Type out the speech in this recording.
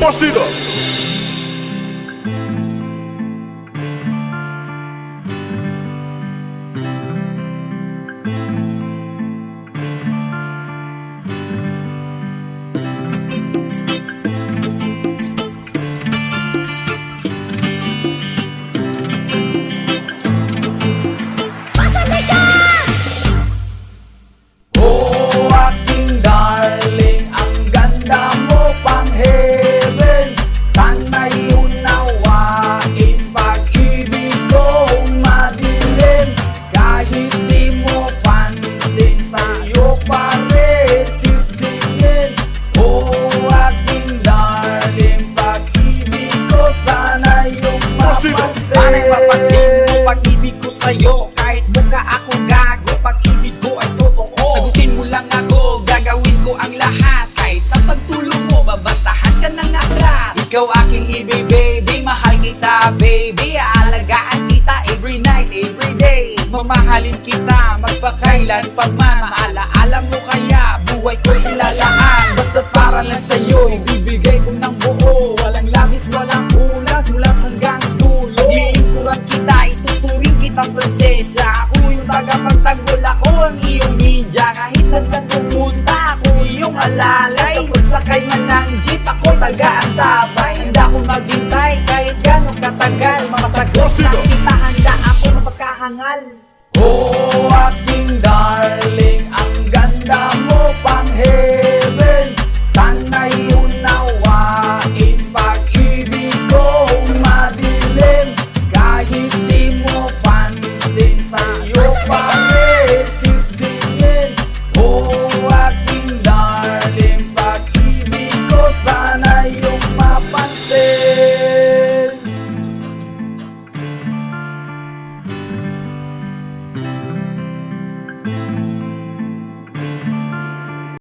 Pasida. Sana'y mapansin mo pag-ibig ko sa'yo. Kahit mukha akong gago, pag-ibig ko ay totoo. Sagutin mo lang ako, gagawin ko ang lahat. Kahit sa pagtulong mo, babasahan ka ng aklat. Ikaw aking ibig, baby, mahal kita, baby. Aalagaan kita every night, every day. Mamahalin kita, magpakailan pagmamaala-ala mo kaya buhay ko ilalaan. Basta para lang sa'yo, ibibigay ko ng buo. Walang labis, walang ulas, mula hanggang dulo. Paglilingkuran kita, ituturing kitang prinsesa. Ako yung tagapagtanggol, ako ang iyong ninja. Kahit saan pumunta, ako yung alalay. Sa pagsakay man ng jeep, ako taga-antabay. Handa ko maghintay, kahit gano'ng katagal. Mamasagot na kita, handa ako na pagkahangal. Oh, aking darling.